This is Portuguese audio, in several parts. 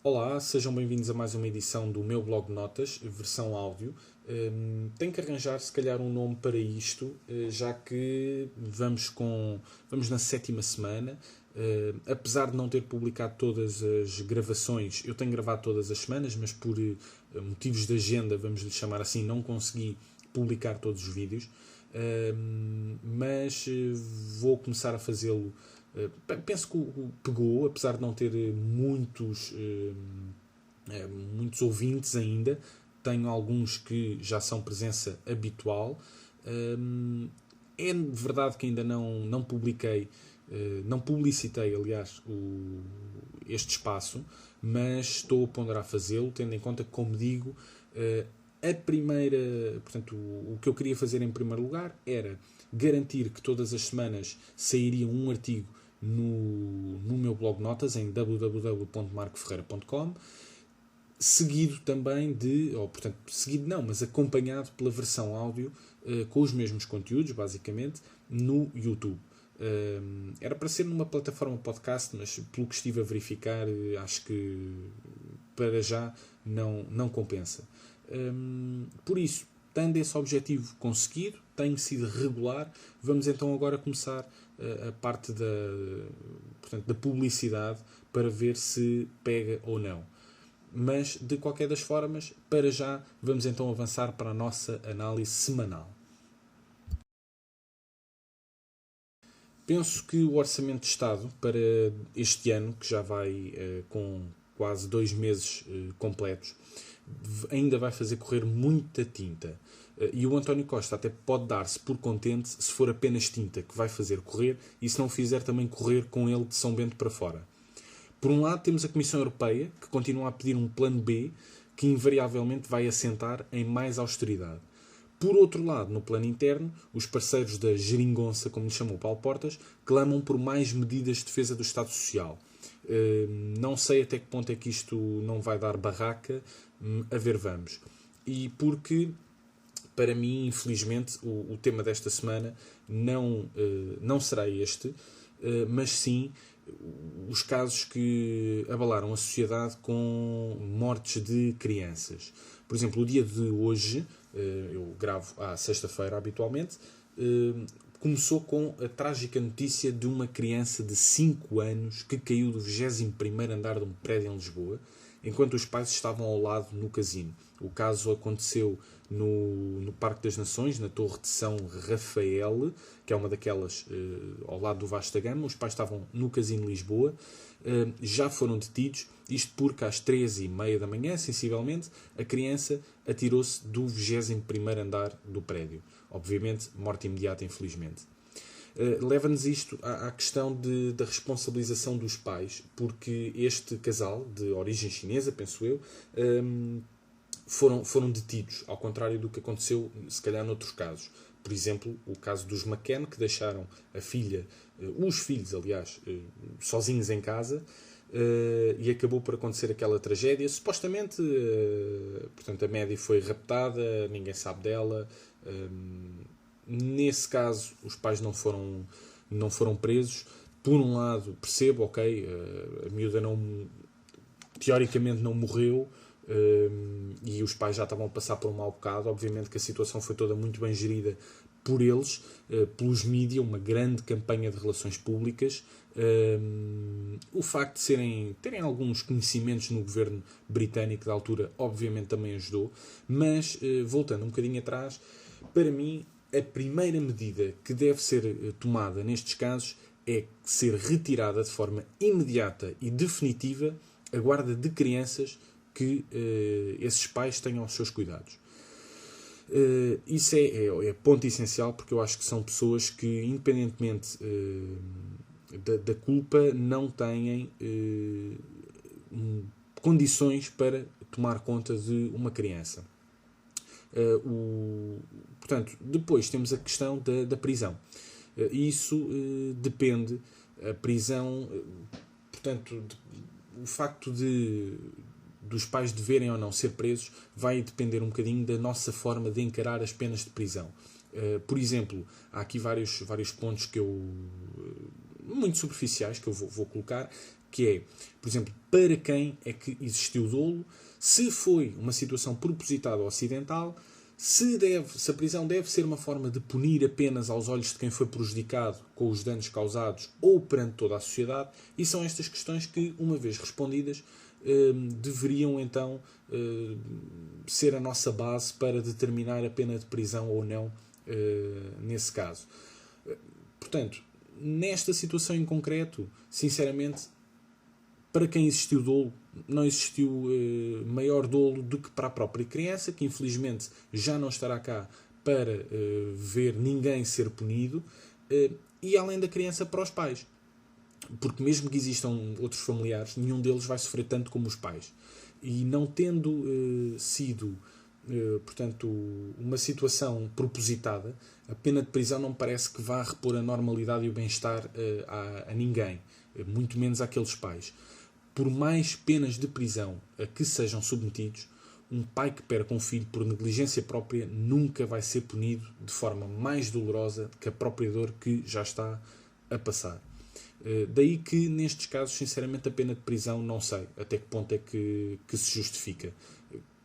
Olá, sejam bem-vindos a mais uma edição do meu blog de notas, versão áudio. Tenho que arranjar, se calhar, um nome para isto, já que vamos na sétima semana. Apesar de não ter publicado todas as gravações, eu tenho gravado todas as semanas, mas por motivos de agenda, vamos lhe chamar assim, não consegui publicar todos os vídeos. Mas vou começar a fazê-lo. Penso que pegou, apesar de não ter muitos ouvintes ainda. Tenho alguns que já são presença habitual. É verdade que ainda não publiquei, não publicitei, aliás, este espaço, mas estou a ponderar fazê-lo, tendo em conta que, como digo, portanto, o que eu queria fazer em primeiro lugar era garantir que todas as semanas sairia um artigo no meu blog de notas em www.marcoferreira.com, seguido também seguido não, mas acompanhado pela versão áudio com os mesmos conteúdos, basicamente, no YouTube. Era para ser numa plataforma podcast, mas pelo que estive a verificar, acho que para já não compensa. Por isso, tendo esse objetivo conseguido, tenho sido regular, vamos então agora começar a parte da publicidade para ver se pega ou não. Mas, de qualquer das formas, para já, vamos então avançar para a nossa análise semanal. Penso que o Orçamento de Estado para este ano, que já vai com quase 2 meses completos, ainda vai fazer correr muita tinta. E o António Costa até pode dar-se por contente se for apenas tinta que vai fazer correr e se não fizer também correr com ele de São Bento para fora. Por um lado, temos a Comissão Europeia, que continua a pedir um plano B, que invariavelmente vai assentar em mais austeridade. Por outro lado, no plano interno, os parceiros da geringonça, como lhe chamou Paulo Portas, clamam por mais medidas de defesa do Estado Social. Não sei até que ponto é que isto não vai dar barraca, a ver vamos. E porque, para mim, infelizmente, o tema desta semana não será este, mas sim os casos que abalaram a sociedade com mortes de crianças. Por exemplo, o dia de hoje, eu gravo à sexta-feira habitualmente, começou com a trágica notícia de uma criança de 5 anos que caiu do 21º andar de um prédio em Lisboa, enquanto os pais estavam ao lado no casino. O caso aconteceu no Parque das Nações, na Torre de São Rafael, que é uma daquelas ao lado do Vasco da Gama. Os pais estavam no casino de Lisboa, já foram detidos, isto porque às 3h30 da manhã, sensivelmente, a criança atirou-se do 21º andar do prédio. Obviamente, morte imediata, infelizmente. Leva-nos isto à questão da responsabilização dos pais, porque este casal, de origem chinesa, penso eu, foram detidos, ao contrário do que aconteceu, se calhar, noutros casos. Por exemplo, o caso dos McCann, que deixaram os filhos, aliás, sozinhos em casa, e acabou por acontecer aquela tragédia. Supostamente, portanto, a média foi raptada, ninguém sabe dela. Nesse caso, os pais não foram presos. Por um lado, percebo, ok, a miúda teoricamente não morreu, e os pais já estavam a passar por um mau bocado. Obviamente que a situação foi toda muito bem gerida por eles, pelos mídias, uma grande campanha de relações públicas. O facto de terem alguns conhecimentos no governo britânico da altura, obviamente também ajudou. Mas, voltando um bocadinho atrás, para mim, a primeira medida que deve ser tomada nestes casos é ser retirada de forma imediata e definitiva a guarda de crianças que esses pais tenham aos seus cuidados. Isso é ponto essencial, porque eu acho que são pessoas que, independentemente da culpa, não têm condições para tomar conta de uma criança. Portanto, depois temos a questão da prisão. Isso depende. A prisão, portanto, o facto dos pais deverem ou não ser presos vai depender um bocadinho da nossa forma de encarar as penas de prisão. Por exemplo, há aqui vários pontos muito superficiais que eu vou colocar, que é, por exemplo, para quem é que existiu dolo, se foi uma situação propositada ou acidental, se a prisão deve ser uma forma de punir apenas aos olhos de quem foi prejudicado com os danos causados ou perante toda a sociedade, e são estas questões que, uma vez respondidas, deveriam então ser a nossa base para determinar a pena de prisão ou não nesse caso. Portanto, nesta situação em concreto, sinceramente, para quem existiu dolo, não existiu maior dolo do que para a própria criança, que infelizmente já não estará cá para ver ninguém ser punido, e além da criança, para os pais. Porque mesmo que existam outros familiares, nenhum deles vai sofrer tanto como os pais. E não tendo sido, portanto, uma situação propositada, a pena de prisão não me parece que vá repor a normalidade e o bem-estar a ninguém, muito menos àqueles pais. Por mais penas de prisão a que sejam submetidos, um pai que perca um filho por negligência própria nunca vai ser punido de forma mais dolorosa que a própria dor que já está a passar. Daí que, nestes casos, sinceramente, a pena de prisão não sei até que ponto é que se justifica.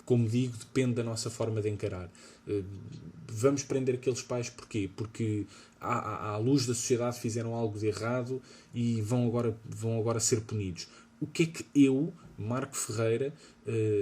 Como digo, depende da nossa forma de encarar. Vamos prender aqueles pais porquê? Porque à luz da sociedade fizeram algo de errado e vão agora ser punidos. O que é que eu, Marco Ferreira,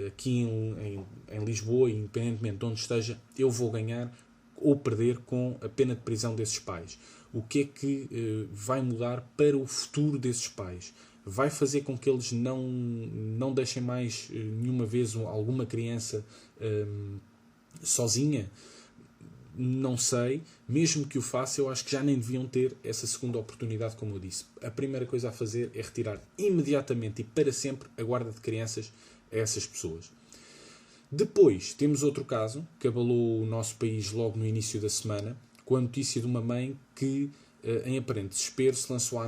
aqui em Lisboa, independentemente de onde esteja, eu vou ganhar ou perder com a pena de prisão desses pais? O que é que vai mudar para o futuro desses pais? Vai fazer com que eles não deixem mais nenhuma vez alguma criança sozinha? Não sei. Mesmo que o faça, eu acho que já nem deviam ter essa segunda oportunidade, como eu disse. A primeira coisa a fazer é retirar imediatamente e para sempre a guarda de crianças a essas pessoas. Depois, temos outro caso que abalou o nosso país logo no início da semana, com a notícia de uma mãe que, em aparente desespero, se lançou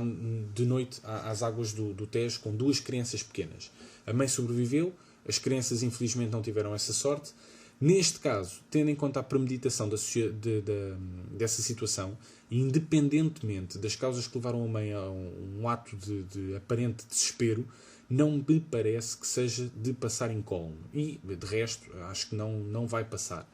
de noite às águas do Tejo com 2 crianças pequenas. A mãe sobreviveu, as crianças infelizmente não tiveram essa sorte. Neste caso, tendo em conta a premeditação dessa situação, e independentemente das causas que levaram a mãe a um ato de aparente desespero, não me parece que seja de passar incólume. E, de resto, acho que não vai passar.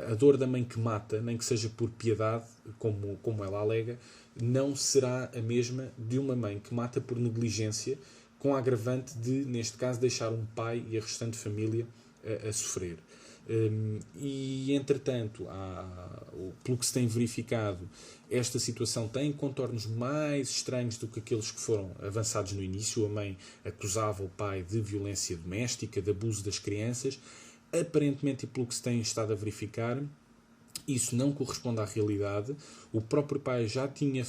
A dor da mãe que mata, nem que seja por piedade, como ela alega, não será a mesma de uma mãe que mata por negligência, com a agravante de, neste caso, deixar um pai e a restante família a sofrer. E, entretanto, pelo que se tem verificado, esta situação tem contornos mais estranhos do que aqueles que foram avançados no início. A mãe acusava o pai de violência doméstica, de abuso das crianças. Aparentemente, e pelo que se tem estado a verificar, isso não corresponde à realidade. O próprio pai já tinha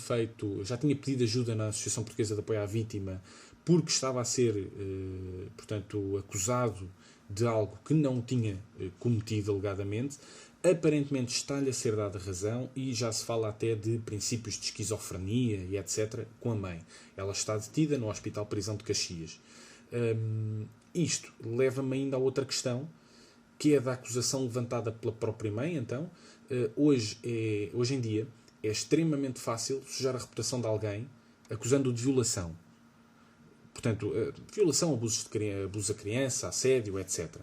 pedido ajuda na Associação Portuguesa de Apoio à Vítima, porque estava a ser, portanto, acusado de algo que não tinha cometido alegadamente. Aparentemente está-lhe a ser dada razão e já se fala até de princípios de esquizofrenia e etc. com a mãe. Ela está detida no Hospital Prisão de Caxias. Isto leva-me ainda a outra questão, que é da acusação levantada pela própria mãe. Então, hoje em dia é extremamente fácil sujar a reputação de alguém acusando-o de violação. Portanto, violação, abuso a criança, assédio, etc.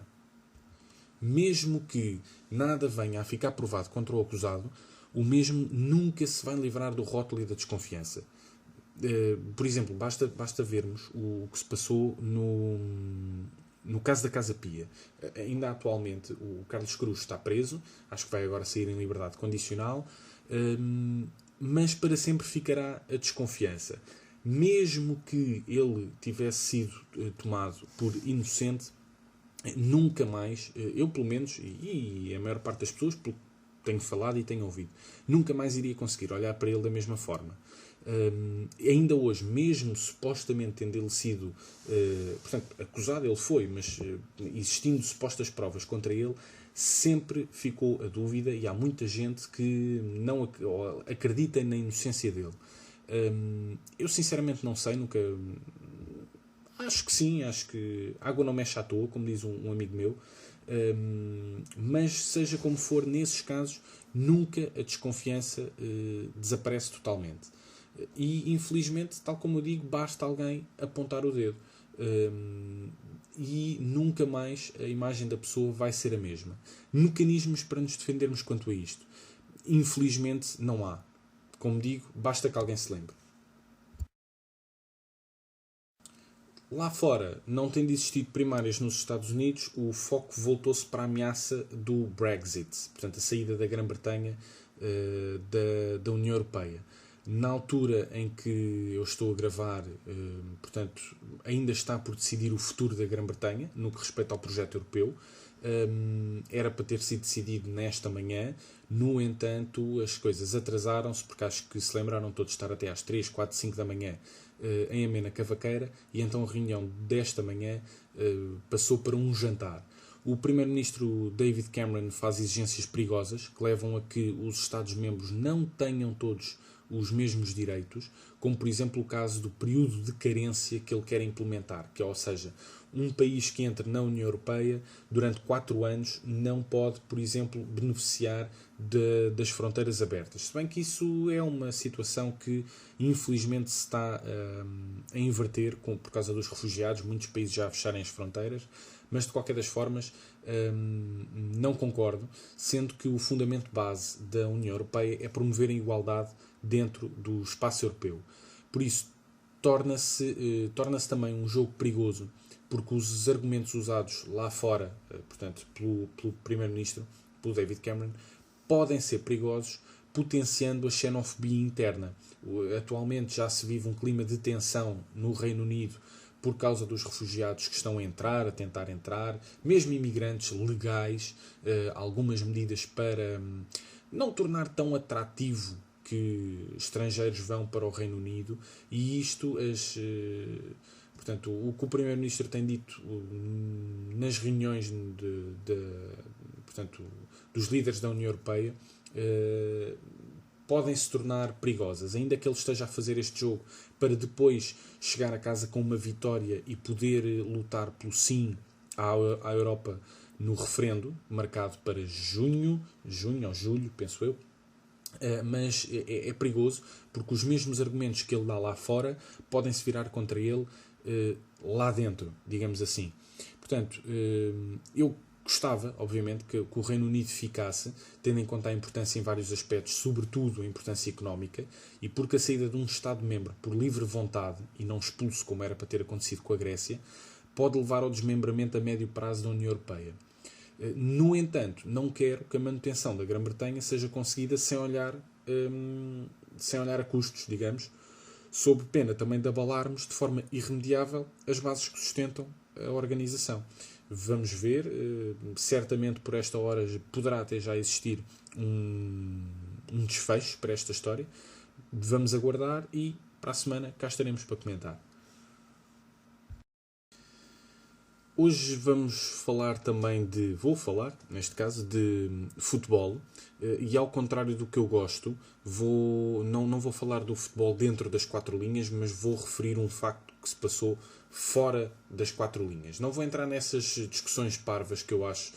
Mesmo que nada venha a ficar provado contra o acusado, o mesmo nunca se vai livrar do rótulo e da desconfiança. Por exemplo, basta vermos o que se passou no caso da Casa Pia. Ainda atualmente o Carlos Cruz está preso, acho que vai agora sair em liberdade condicional, mas para sempre ficará a desconfiança. Mesmo que ele tivesse sido tomado por inocente, nunca mais, eu pelo menos, e a maior parte das pessoas, pelo que tenho falado e tenho ouvido, nunca mais iria conseguir olhar para ele da mesma forma. Ainda hoje, mesmo supostamente tendo ele sido portanto, acusado, ele foi, mas existindo supostas provas contra ele, sempre ficou a dúvida e há muita gente que não acredita na inocência dele. Eu sinceramente não sei, nunca. Acho que sim, acho que água não mexe à toa, como diz um amigo meu. Mas seja como for, nesses casos, nunca a desconfiança desaparece totalmente. E, infelizmente, tal como eu digo, basta alguém apontar o dedo. E nunca mais a imagem da pessoa vai ser a mesma. Mecanismos para nos defendermos quanto a isto? Infelizmente, não há. Como digo, basta que alguém se lembre. Lá fora, não tendo existido primárias nos Estados Unidos, o foco voltou-se para a ameaça do Brexit, portanto, a saída da Grã-Bretanha da União Europeia. Na altura em que eu estou a gravar, portanto, ainda está por decidir o futuro da Grã-Bretanha, no que respeita ao projeto europeu. Era para ter sido decidido nesta manhã. No entanto, as coisas atrasaram-se, porque acho que se lembraram todos de estar até às 3, 4, 5 da manhã em amena cavaqueira, e então a reunião desta manhã passou para um jantar. O primeiro-ministro David Cameron faz exigências perigosas que levam a que os Estados-membros não tenham todos os mesmos direitos, como por exemplo o caso do período de carência que ele quer implementar, que é, ou seja, um país que entra na União Europeia durante 4 anos não pode, por exemplo, beneficiar das fronteiras abertas. Se bem que isso é uma situação que infelizmente se está a inverter por causa dos refugiados, muitos países já fecharem as fronteiras, mas de qualquer das formas não concordo, sendo que o fundamento base da União Europeia é promover a igualdade dentro do espaço europeu. Por isso, torna-se também um jogo perigoso, porque os argumentos usados lá fora, portanto, pelo Primeiro-Ministro, pelo David Cameron, podem ser perigosos, potenciando a xenofobia interna. Atualmente já se vive um clima de tensão no Reino Unido por causa dos refugiados que estão a tentar entrar, mesmo imigrantes legais, algumas medidas para não tornar tão atrativo que estrangeiros vão para o Reino Unido, e isto, portanto, o que o Primeiro-Ministro tem dito nas reuniões portanto, dos líderes da União Europeia podem se tornar perigosas, ainda que ele esteja a fazer este jogo para depois chegar a casa com uma vitória e poder lutar pelo sim à Europa no referendo, marcado para junho ou julho, penso eu. Mas é perigoso, porque os mesmos argumentos que ele dá lá fora podem se virar contra ele lá dentro, digamos assim. Portanto, eu gostava, obviamente, que o Reino Unido ficasse, tendo em conta a importância em vários aspectos, sobretudo a importância económica, e porque a saída de um Estado-membro por livre vontade, e não expulso como era para ter acontecido com a Grécia, pode levar ao desmembramento a médio prazo da União Europeia. No entanto, não quero que a manutenção da Grã-Bretanha seja conseguida sem olhar a custos, digamos, sob pena também de abalarmos de forma irremediável as bases que sustentam a organização. Vamos ver, certamente por esta hora poderá até já existir um desfecho para esta história. Vamos aguardar e para a semana cá estaremos para comentar. Hoje vamos falar também vou falar, neste caso, de futebol, e ao contrário do que eu gosto, não vou falar do futebol dentro das 4 linhas, mas vou referir um facto que se passou fora das 4 linhas. Não vou entrar nessas discussões parvas que eu acho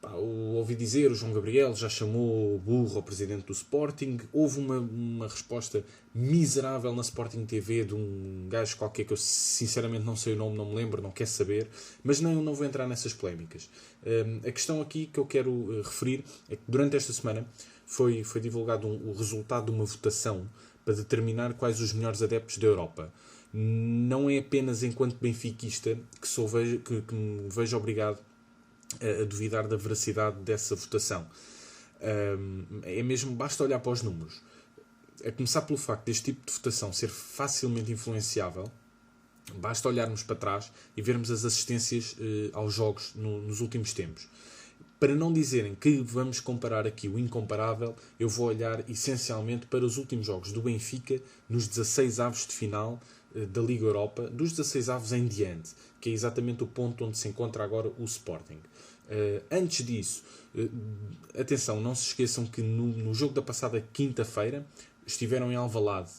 ouvi dizer, o João Gabriel já chamou burro ao presidente do Sporting. Houve uma resposta miserável na Sporting TV de um gajo qualquer que eu sinceramente não sei o nome, não me lembro, não quero saber, mas não vou entrar nessas polémicas. A questão aqui que eu quero referir é que durante esta semana foi divulgado o resultado de uma votação para determinar quais os melhores adeptos da Europa. Não é apenas enquanto benfiquista que me vejo obrigado a duvidar da veracidade dessa votação. É mesmo, basta olhar para os números. A começar pelo facto deste tipo de votação ser facilmente influenciável, basta olharmos para trás e vermos as assistências aos jogos nos últimos tempos. Para não dizerem que vamos comparar aqui o incomparável, eu vou olhar essencialmente para os últimos jogos do Benfica nos 16avos de final da Liga Europa, dos 16avos em diante, que é exatamente o ponto onde se encontra agora o Sporting. Antes disso, atenção, não se esqueçam que no jogo da passada quinta-feira estiveram em Alvalade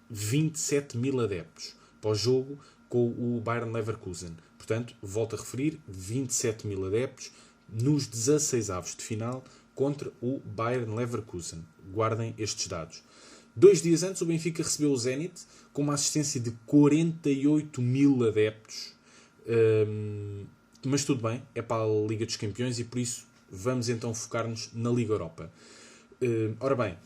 27 mil adeptos para o jogo com o Bayer Leverkusen. Portanto, volto a referir, 27 mil adeptos nos 16avos de final contra o Bayer Leverkusen. Guardem estes dados. 2 dias antes o Benfica recebeu o Zenit com uma assistência de 48 mil adeptos. Mas tudo bem, é para a Liga dos Campeões e por isso vamos então focar-nos na Liga Europa. Ora bem,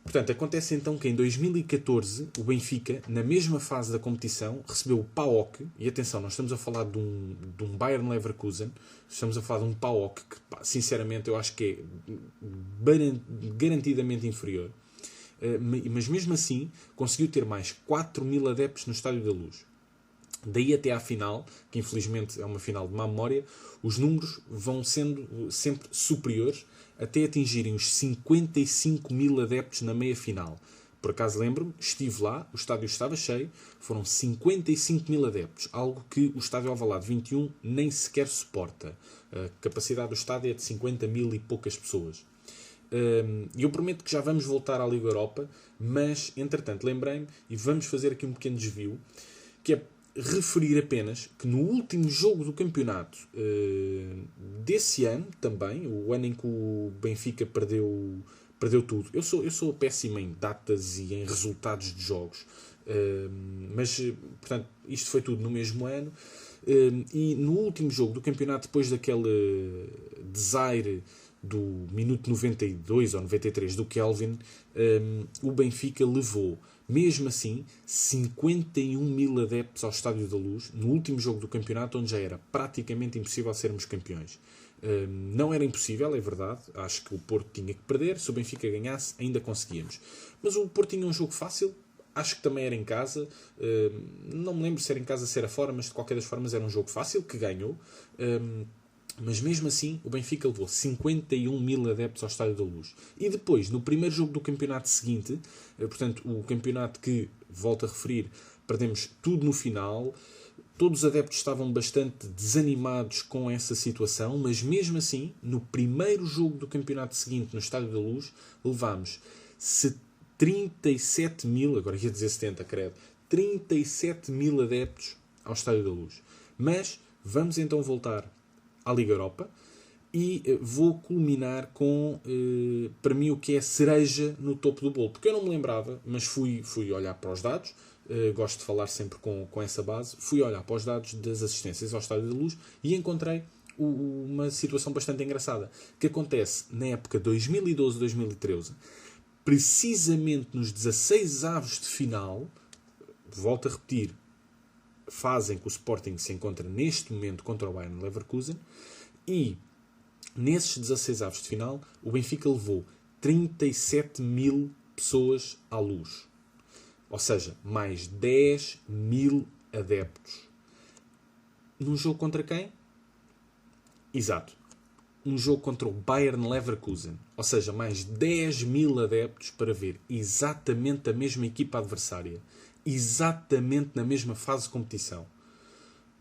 portanto, acontece então que em 2014 o Benfica, na mesma fase da competição, recebeu o PAOK, e atenção, nós estamos a falar de um Bayern Leverkusen, estamos a falar de um PAOK que, sinceramente, eu acho que é garantidamente inferior, mas mesmo assim conseguiu ter mais 4 mil adeptos no Estádio da Luz. Daí até à final, que infelizmente é uma final de má memória, os números vão sendo sempre superiores até atingirem os 55 mil adeptos na meia-final. Por acaso lembro-me, estive lá, o estádio estava cheio, foram 55 mil adeptos, algo que o estádio Alvalade 21 nem sequer suporta. A capacidade do estádio é de 50 mil e poucas pessoas. E eu prometo que já vamos voltar à Liga Europa, mas, entretanto, lembrei-me, e vamos fazer aqui um pequeno desvio, que é referir apenas que no último jogo do campeonato desse ano também, o ano em que o Benfica perdeu tudo. Eu sou péssimo em datas e em resultados de jogos, mas, portanto, isto foi tudo no mesmo ano. E no último jogo do campeonato, depois daquele desaire do minuto 92 ou 93 do Kelvin, o Benfica levou, mesmo assim, 51 mil adeptos ao Estádio da Luz no último jogo do campeonato, onde já era praticamente impossível sermos campeões. Não era impossível, é verdade. Acho que o Porto tinha que perder. Se o Benfica ganhasse, ainda conseguíamos. Mas o Porto tinha um jogo fácil. Acho que também era em casa. Não me lembro se era em casa, se era fora, mas de qualquer das formas era um jogo fácil, que ganhou. Mas mesmo assim, o Benfica levou 51 mil adeptos ao Estádio da Luz. E depois, no primeiro jogo do campeonato seguinte, portanto, o campeonato que, volto a referir, perdemos tudo no final. Todos os adeptos estavam bastante desanimados com essa situação, mas mesmo assim, no primeiro jogo do campeonato seguinte, no Estádio da Luz, levámos 37 mil, agora ia dizer 70, credo, 37 mil adeptos ao Estádio da Luz. Mas vamos então voltar à Liga Europa e vou culminar com, para mim, o que é a cereja no topo do bolo. Porque eu não me lembrava, mas fui olhar para os dados, gosto de falar sempre com essa base, fui olhar para os dados das assistências ao Estádio da Luz e encontrei uma situação bastante engraçada, que acontece na época 2012-2013, precisamente nos 16avos de final, volto a repetir, fazem que o Sporting se encontra neste momento contra o Bayern Leverkusen, e nesses 16avos de final o Benfica levou 37 mil pessoas à Luz, ou seja, mais 10 mil adeptos. Num jogo contra quem? Exato, um jogo contra o Bayern Leverkusen, ou seja, mais 10 mil adeptos para ver exatamente a mesma equipa adversária, exatamente na mesma fase de competição.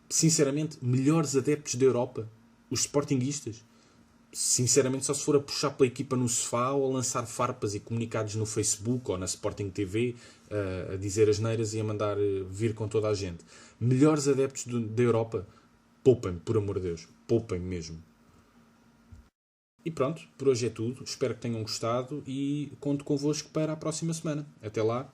Sinceramente, melhores adeptos da Europa, os sportinguistas. Sinceramente, só se for a puxar pela equipa no sofá ou a lançar farpas e comunicados no Facebook ou na Sporting TV, a dizer asneiras e a mandar vir com toda a gente. Melhores adeptos da Europa, poupem-me, por amor de Deus, poupem mesmo. E pronto, por hoje é tudo. Espero que tenham gostado e conto convosco para a próxima semana. Até lá.